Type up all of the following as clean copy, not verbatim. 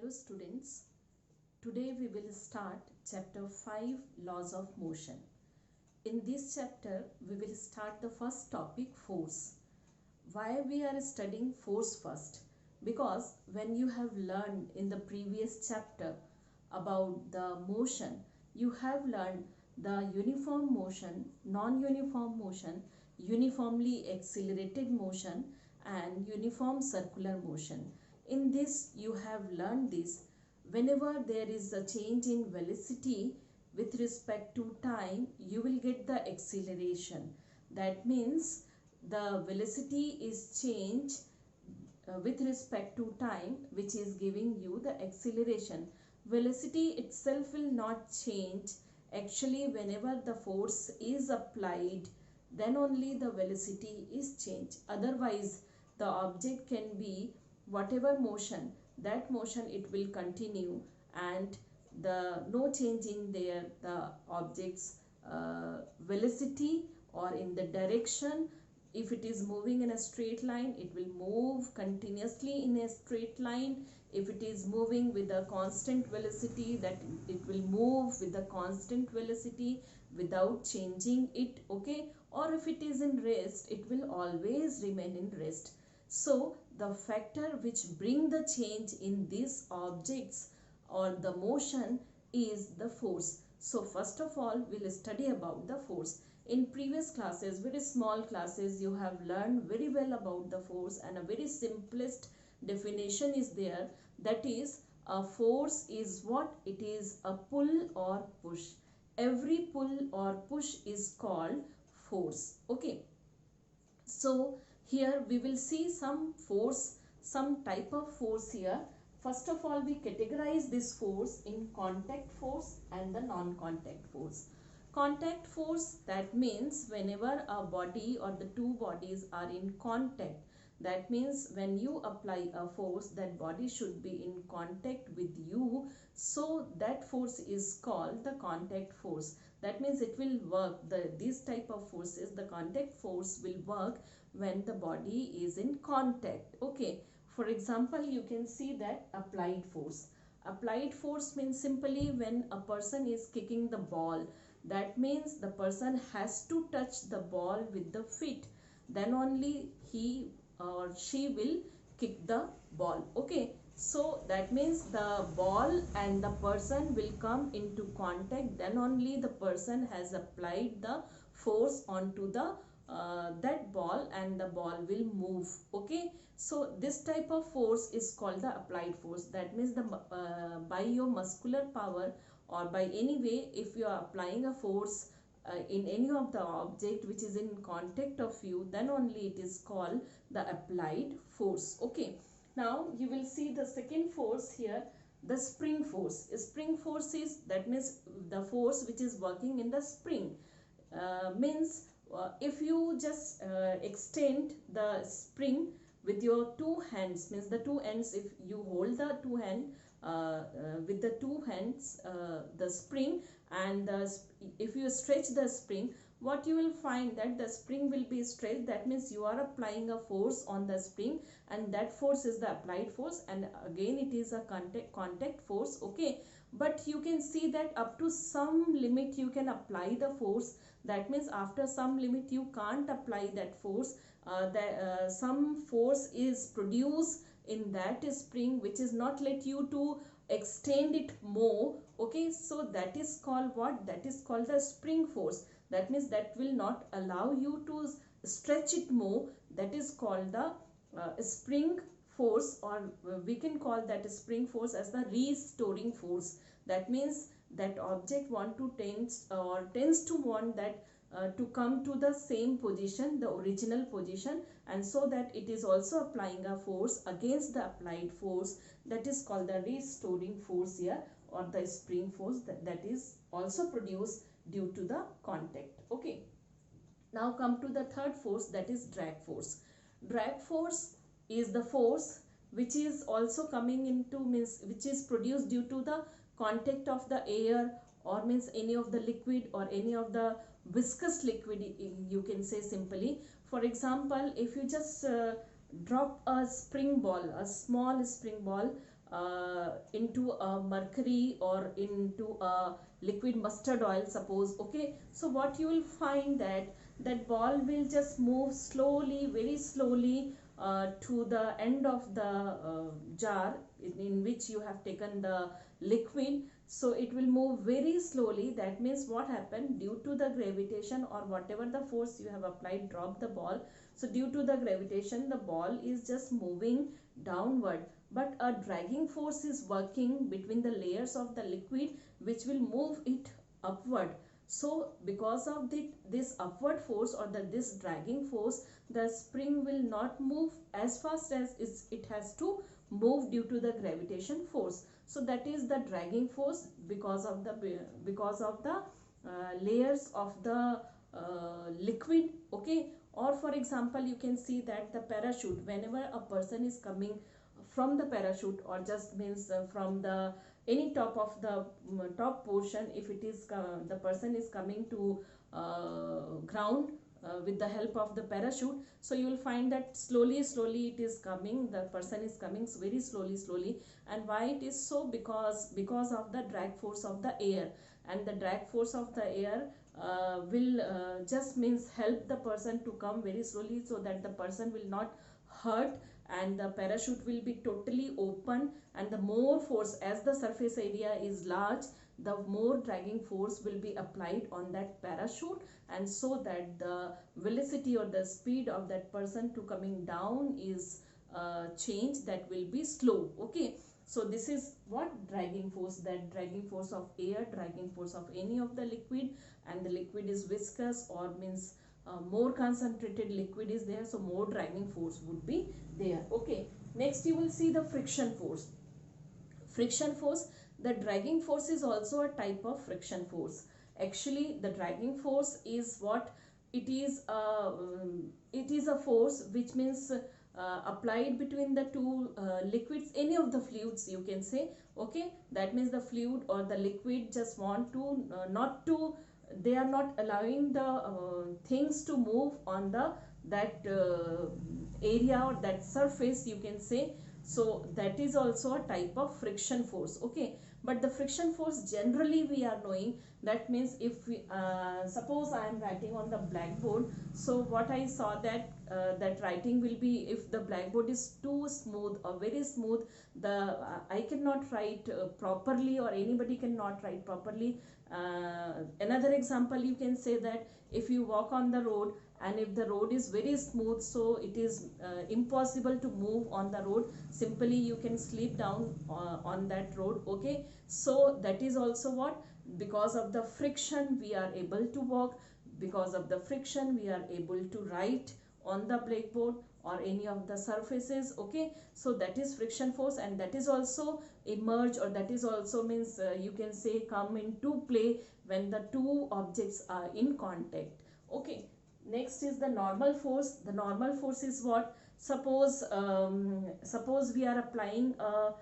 Hello students, today we will start chapter 5 Laws of Motion. In this chapter we will start the first topic, force. Why we are studying force first? Because when you have learned in the previous chapter about the motion, you have learned the uniform motion, non-uniform motion, uniformly accelerated motion and uniform circular motion. In this you have learned this: whenever there is a change in velocity with respect to time, you will get the acceleration. That means the velocity is changed with respect to time, which is giving you the acceleration. Velocity itself will not change. Actually, whenever the force is applied, then only the velocity is changed. Otherwise, the object can be whatever motion, that motion it will continue, and the no change in there the object's velocity or in the direction. If it is moving in a straight line, it will move continuously in a straight line. If it is moving with a constant velocity, that it will move with a constant velocity without changing it, okay? Or if it is in rest, it will always remain in rest. So the factor which bring the change in these objects or the motion is the force. So first of all, we'll study about the force. In previous classes, very small classes, you have learned very well about the force, and a very simplest definition is there. That is, a force is what? It is a pull or push. Every pull or push is called force, okay? So here we will see some force, some type of force here. First of all, we categorize this force in contact force and the non-contact force. Contact force, that means whenever a body or the two bodies are in contact, that means when you apply a force, that body should be in contact with you, so that force is called the contact force. That means it will work, this type of forces, the contact force will work when the body is in contact, okay? For example, you can see that applied force. Applied force means simply when a person is kicking the ball, that means the person has to touch the ball with the feet, then only he or she will kick the ball, okay? So that means the ball and the person will come into contact, then only the person has applied the force onto the that ball and the ball will move, okay? So this type of force is called the applied force. That means the by your muscular power or by any way, if you are applying a force in any of the object which is in contact of you, then only it is called the applied force, okay? Now you will see the second force here, the spring force. Spring force is, that means the force which is working in the spring. Means if you just extend the spring with your two hands, means the two ends, if you hold the two hand with the two hands the spring, and if you stretch the spring, what you will find that the spring will be stretched. That means you are applying a force on the spring, and that force is the applied force, and again it is a contact force, okay? But you can see that up to some limit you can apply the force. That means after some limit you can't apply that force. Some force is produced in that spring which is not let you to extend it more, okay? So that is called what? That is called the spring force. That means that will not allow you to stretch it more. That is called the spring force, or we can call that spring force as the restoring force. That means that object tends to want that to come to the same position, the original position, and so that it is also applying a force against the applied force. That is called the restoring force here, or the spring force, that is also produced due to the contact, okay? Now come to the third force, that is drag force. Drag force is the force which is also coming into, means which is produced due to the contact of the air, or means any of the liquid or any of the viscous liquid, you can say simply. For example, if you just drop a spring ball, a small spring ball into a mercury or into a liquid mustard oil, suppose, okay, so what you will find that that ball will just move slowly, very slowly, to the end of the jar in which you have taken the liquid. So it will move very slowly. That means what happened, due to the gravitation or whatever the force you have applied, drop the ball. So due to the gravitation, the ball is just moving downward, but a dragging force is working between the layers of the liquid which will move it upward. So because of this upward force or this dragging force, the spring will not move as fast as it has to move due to the gravitation force. So that is the dragging force because of the layers of the liquid, okay. Or for example, you can see that the parachute, whenever a person is coming from the parachute, or just means from the any top of the top portion, if it is the person is coming to ground with the help of the parachute, so you will find that slowly it is coming, the person is coming very slowly. And why it is so? Because of the drag force of the air, and the drag force of the air will just means help the person to come very slowly, so that the person will not hurt, and the parachute will be totally open. And the more force, as the surface area is large, the more dragging force will be applied on that parachute, and so that the velocity or the speed of that person to coming down is changed, that will be slow, okay. So this is what dragging force, that dragging force of air, dragging force of any of the liquid, and the liquid is viscous or means more concentrated liquid is there, so more dragging force would be there, okay. Next you will see the friction force. Friction force, the dragging force is also a type of friction force. Actually the dragging force is what it is, it is a force which means applied between the two liquids, any of the fluids you can say, okay. That means the fluid or the liquid just want to not to, they are not allowing the things to move on the that area or that surface you can say. So that is also a type of friction force, okay. But the friction force generally we are knowing, that means if we suppose I am writing on the blackboard, so what I saw that that writing will be, if the blackboard is too smooth or very smooth, the I cannot write properly, or anybody cannot write properly. Another example you can say that if you walk on the road, and if the road is very smooth, so it is impossible to move on the road, simply you can slip down on that road, okay. So that is also what, because of the friction we are able to walk, because of the friction we are able to write on the blackboard or any of the surfaces, okay. So that is friction force, and that is also emerge, or that is also means you can say come into play when the two objects are in contact, okay. Next is the normal force. The normal force is what, suppose suppose we are applying a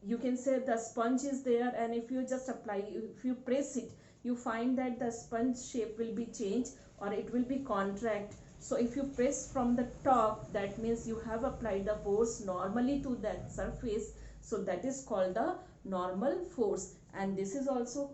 you can say the sponge is there, and if you just apply, if you press it, you find that the sponge shape will be changed or it will be contract. So if you press from the top, that means you have applied the force normally to that surface, so that is called the normal force. And this is also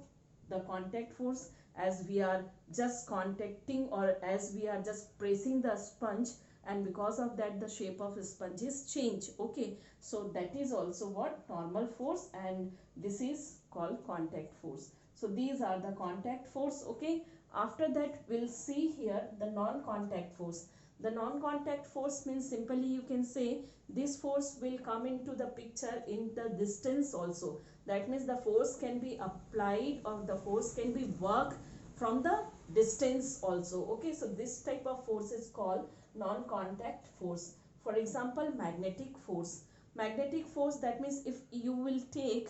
the contact force, as we are just contacting or as we are just pressing the sponge, and because of that the shape of the sponge is changed, okay. So that is also what, normal force, and this is called contact force. So these are the contact force, okay. After that we'll see here the non-contact force. The non-contact force means simply you can say this force will come into the picture in the distance also. That means the force can be applied or the force can be worked from the distance also, okay. So this type of force is called non-contact force. For example, magnetic force. Magnetic force, that means if you will take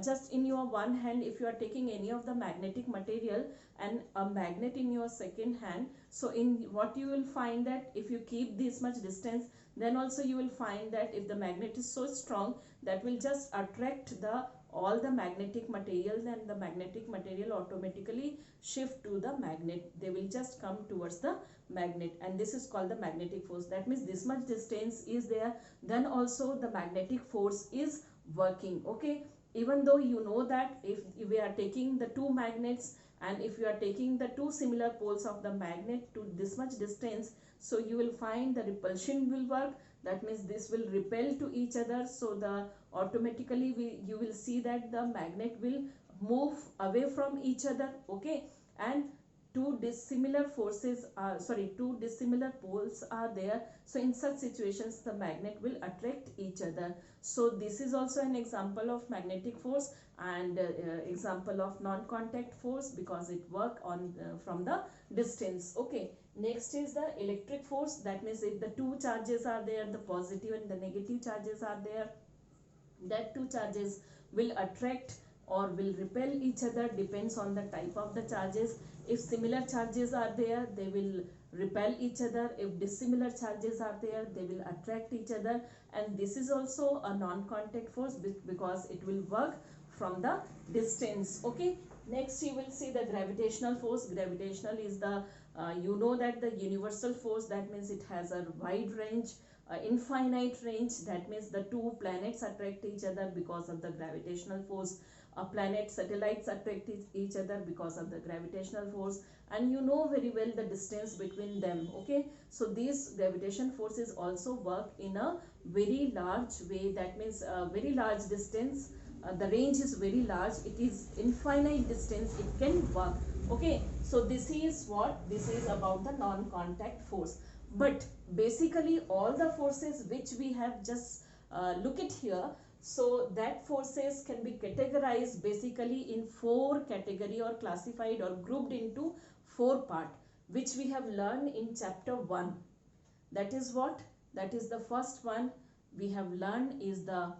just in your one hand, if you are taking any of the magnetic material and a magnet in your second hand, so in what you will find that if you keep this much distance, then also you will find that if the magnet is so strong, that will just attract the all the magnetic materials, and the magnetic material automatically shift to the magnet, they will just come towards the magnet, and this is called the magnetic force. That means this much distance is there, then also the magnetic force is working. Okay, even though you know that if we are taking the two magnets, and if you are taking the two similar poles of the magnet to this much distance, so you will find the repulsion will work. That means this will repel to each other, so the automatically you will see that the magnet will move away from each other. Okay, and two dissimilar poles are there, so in such situations the magnet will attract each other. So this is also an example of magnetic force, and example of non-contact force, because it work on from the distance. Okay, next is the electric force. That means if the two charges are there, the positive and the negative charges are there, that two charges will attract or will repel each other, depends on the type of the charges. If similar charges are there, they will repel each other. If dissimilar charges are there, they will attract each other. And this is also a non-contact force, because it will work from the distance. Okay, next you will see the gravitational force. Gravitational is the you know that the universal force, that means it has a wide range, infinite range. That means the two planets attract each other because of the gravitational force. Planet satellites attract each other because of the gravitational force, and you know very well the distance between them. Okay, so these gravitation forces also work in a very large way. That means a very large distance, the range is very large, it is infinite distance, it can work. Okay, so this is what this is about the non-contact force. But basically all the forces which we have just look at here, so that forces can be categorized basically in four category, or classified or grouped into four part, which we have learned in chapter 1. That is what? That is the first one we have learned is the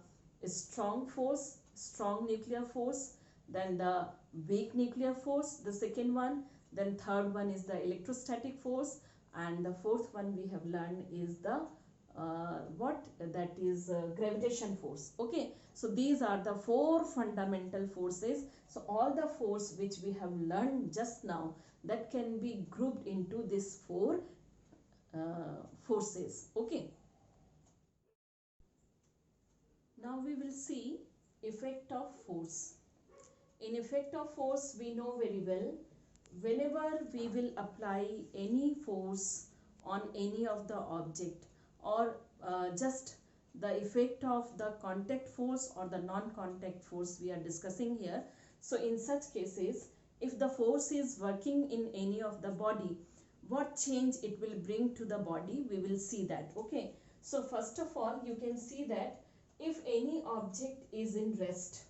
strong force, strong nuclear force, then the weak nuclear force, the second one, then third one is the electrostatic force, and the fourth one we have learned is the what that is gravitation force. Okay, so these are the four fundamental forces. So all the force which we have learned just now, that can be grouped into these four forces. Okay, now we will see effect of force. In effect of force, we know very well, whenever we will apply any force on any of the object, or just the effect of the contact force or the non-contact force we are discussing here. So in such cases, if the force is working in any of the body, what change it will bring to the body, we will see that. Okay, so first of all, you can see that if any object is in rest,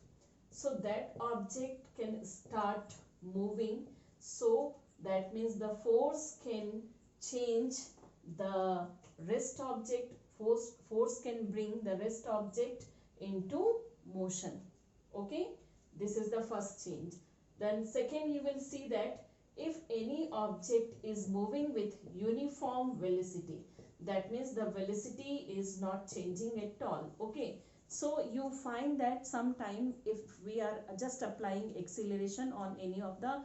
so that object can start moving, so that means the force can change the rest object, force can bring the rest object into motion. Okay, this is the first change. Then second, you will see that if any object is moving with uniform velocity, that means the velocity is not changing at all. Okay, so you find that sometime if we are just applying acceleration on any of the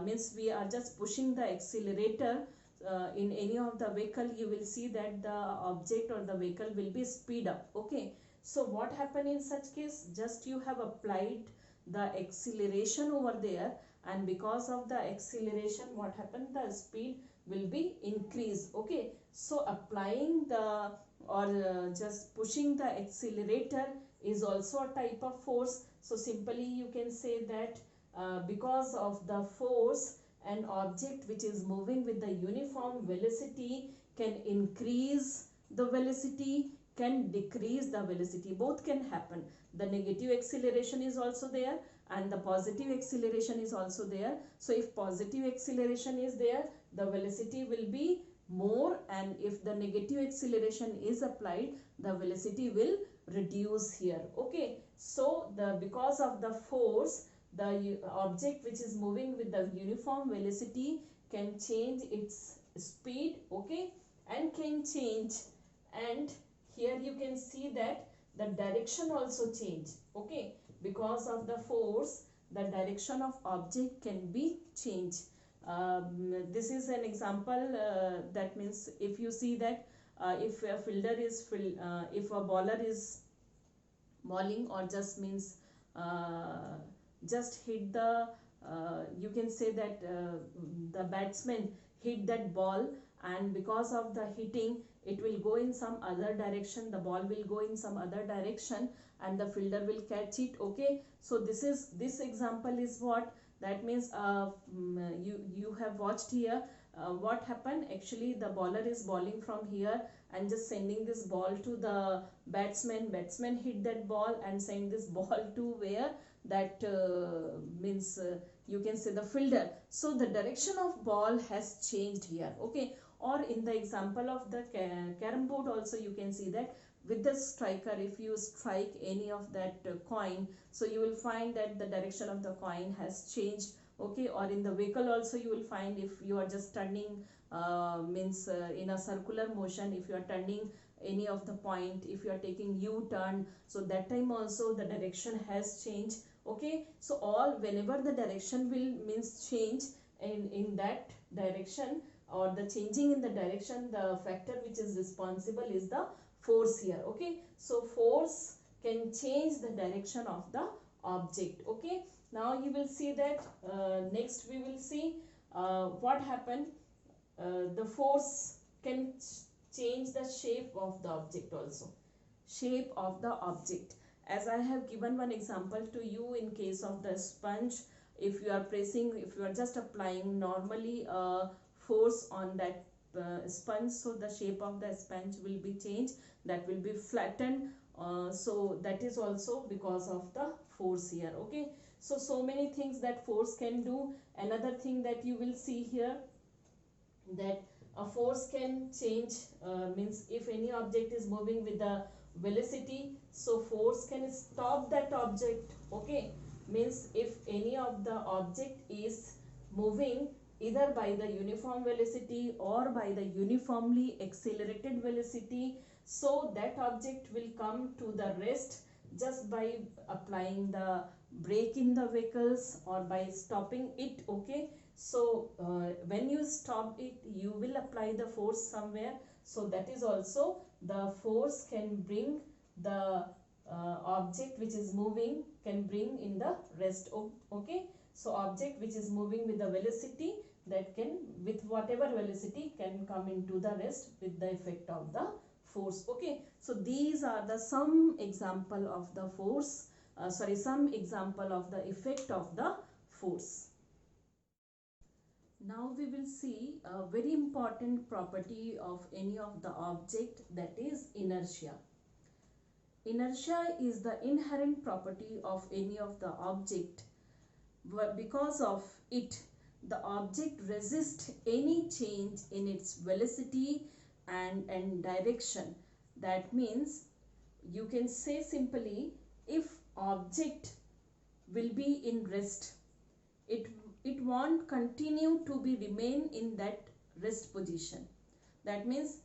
means we are just pushing the accelerator in any of the vehicle, you will see that the object or the vehicle will be speed up. Okay, so what happen in such case, just you have applied the acceleration over there, and because of the acceleration what happened, the speed will be increased. Okay, so applying the or just pushing the accelerator is also a type of force. So simply you can say that because of the force, an object which is moving with the uniform velocity can increase the velocity, can decrease the velocity, both can happen. The negative acceleration is also there and the positive acceleration is also there. So if positive acceleration is there, the velocity will be more, and if the negative acceleration is applied, the velocity will reduce here. Okay, so the because of the force, the object which is moving with the uniform velocity can change its speed. Okay, and can change, and here you can see that the direction also change. Okay, because of the force, the direction of object can be changed. This is an example, that means if you see that if a fielder is if a bowler is Bowling or just means just hit the you can say that the batsman hit that ball, and because of the hitting it will go in some other direction, the ball will go in some other direction and the fielder will catch it. Okay, so this example is what that means. You have watched here what happened. Actually the bowler is bowling from here and just sending this ball to the batsman hit that ball and send this ball to where that means you can say the fielder. So the direction of ball has changed here. Okay, or in the example of the carom board also you can see that with the striker, if you strike any of that coin, so you will find that the direction of the coin has changed. Okay, or in the vehicle also you will find, if you are just turning means in a circular motion, if you are turning any of the point, if you are taking U-turn, so that time also the direction has changed. Okay, so all whenever the direction will means change in that direction, or the changing in the direction, the factor which is responsible is the force here. Okay, so force can change the direction of the object. Okay, now you will see that next we will see what happened. The force can change the shape of the object also. Shape of the object, as I have given one example to you in case of the sponge. If you are pressing, if you are just applying normally force on that sponge, so the shape of the sponge will be changed, that will be flattened. So that is also because of the force here. Okay, so many things that force can do. Another thing that you will see here, that a force can change means if any object is moving with the velocity, so force can stop that object. Okay, means if any of the object is moving either by the uniform velocity or by the uniformly accelerated velocity, so that object will come to the rest just by applying the brake in the vehicles or by stopping it. Okay, so when you stop it, you will apply the force somewhere, so that is also the force can bring the object which is moving, can bring in the rest. Okay, so object which is moving with the velocity, that can with whatever velocity can come into the rest with the effect of the force. Okay, so these are the some example of the force, some example of the effect of the force. Now we will see a very important property of any of the object, that is inertia. Inertia is the inherent property of any of the object. Because of it, the object resists any change in its velocity and direction. That means you can say simply, if object will be in rest, it won't continue to be remain in that rest position. That means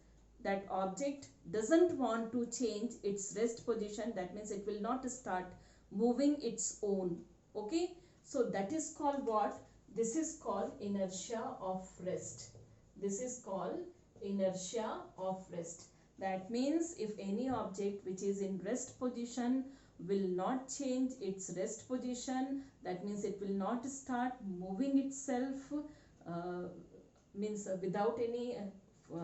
that object doesn't want to change its rest position. That means it will not start moving its own. Okay, so that is called what? This is called inertia of rest. This is called inertia of rest. That means if any object which is in rest position will not change its rest position, that means it will not start moving itself means without any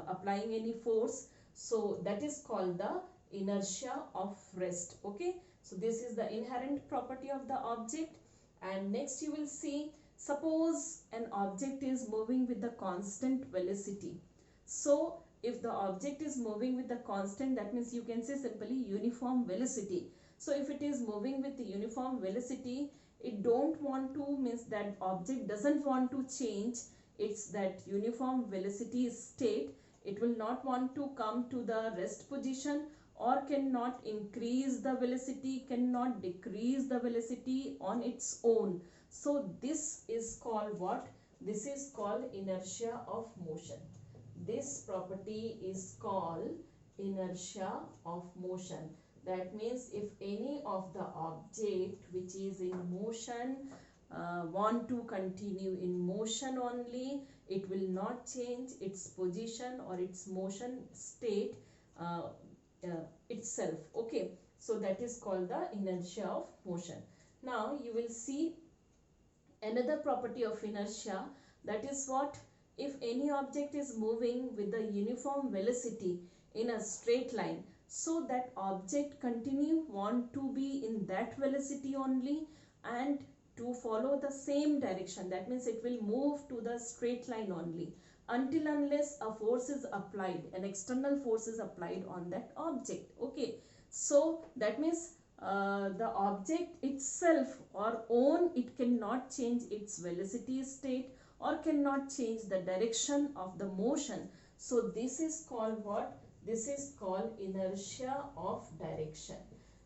applying any force, so that is called the inertia of rest. Okay, so this is the inherent property of the object. And next you will see, suppose an object is moving with the constant velocity. So if the object is moving with the constant, that means you can say simply uniform velocity. So if it is moving with the uniform velocity, it don't want to, means that object doesn't want to change its that uniform velocity state. It will not want to come to the rest position, or cannot increase the velocity, cannot decrease the velocity on its own. So this is called what? This is called inertia of motion. This property is called inertia of motion. That means if any of the object which is in motion want to continue in motion only, it will not change its position or its motion state itself. Okay, So that is called the inertia of motion. Now you will see another property of inertia, that is what? If any object is moving with the uniform velocity in a straight line, so that object continue want to be in that velocity only and to follow the same direction. That means it will move to the straight line only until unless a force is applied, an external force is applied on that object. Okay, so that means the object itself or own, it cannot change its velocity state or cannot change the direction of the motion. So this is called what? This is called inertia of direction.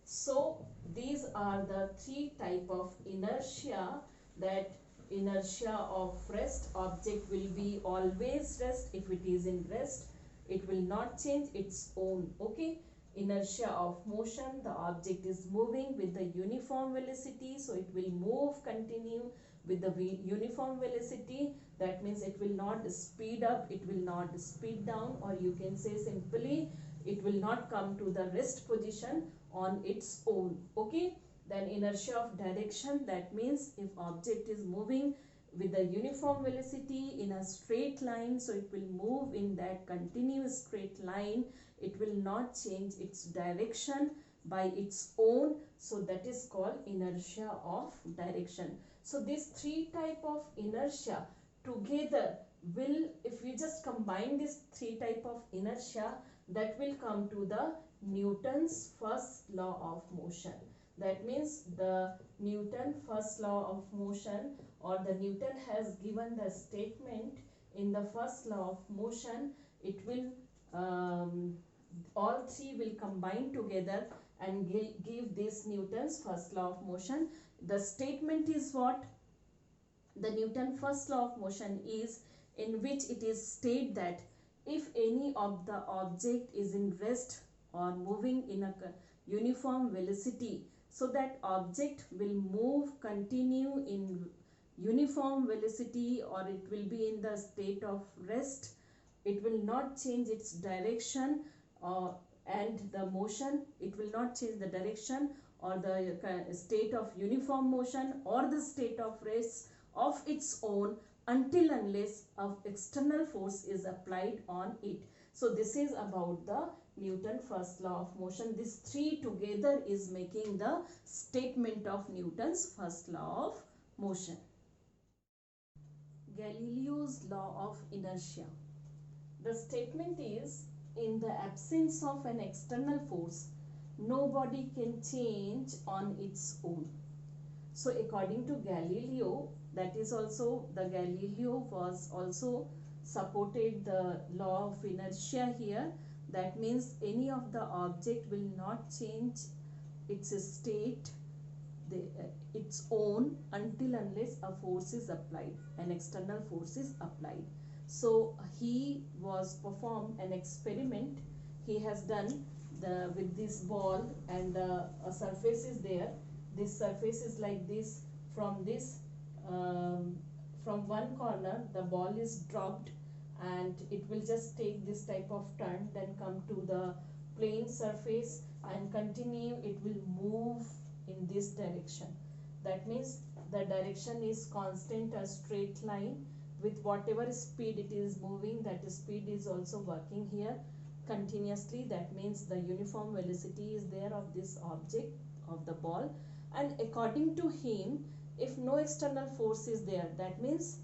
So these are the three type of inertia. That inertia of rest, object will be always rest. If it is in rest, it will not change its own. Okay, inertia of motion, the object is moving with the uniform velocity, so it will move continue with the uniform velocity. That means it will not speed up, it will not speed down, or you can say simply it will not come to the rest position on its own. Okay, then inertia of direction, that means if object is moving with the uniform velocity in a straight line, so it will move in that continuous straight line, it will not change its direction by its own. So that is called inertia of direction. So these three type of inertia together will, if we just combine these three type of inertia, that will come to the Newton's first law of motion. That means the Newton first law of motion, or the Newton has given the statement in the first law of motion. It will all three will combine together and give this Newton's first law of motion. The statement is what? The Newton first law of motion is, in which it is stated that if any of the object is in rest or moving in a uniform velocity, so that object will move continue in uniform velocity, or it will be in the state of rest. It will not change its direction and the motion. It will not change the direction or the state of uniform motion or the state of rest of its own until unless of external force is applied on it. So this is about the Newton first law of motion. These three together is making the statement of Newton's first law of motion. Galileo's law of inertia. The statement is, in the absence of an external force, no body can change on its own. So according to Galileo, that is also, the Galileo was also supported the law of inertia here. That means any of the object will not change its state, its own, until unless a force is applied, an external force is applied. So he was performed an experiment. He has done with this ball, and a surface is there. This surface is like this. From this from one corner the ball is dropped, and it will just take this type of turn, then come to the plane surface and continue. It will move in this direction. That means the direction is constant, a straight line. With whatever speed it is moving, that speed is also working here continuously. That means the uniform velocity is there of this object, of the ball. And according to him, if no external force is there, that means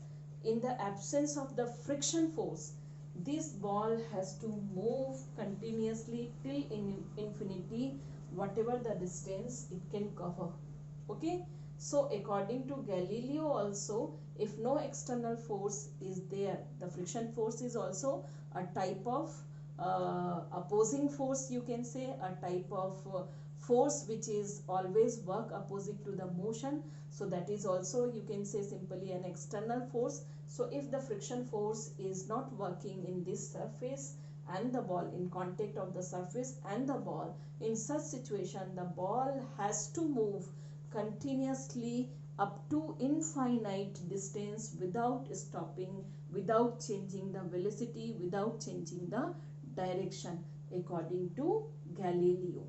in the absence of the friction force, this ball has to move continuously till infinity, whatever the distance it can cover. Okay, so according to Galileo also, if no external force is there, the friction force is also a type of opposing force, you can say, a type of force which is always work opposite to the motion. So that is also, you can say, simply an external force. So if the friction force is not working in this surface and the ball, in contact of the surface and the ball, in such situation the ball has to move continuously up to infinite distance without stopping, without changing the velocity, without changing the direction, according to Galileo.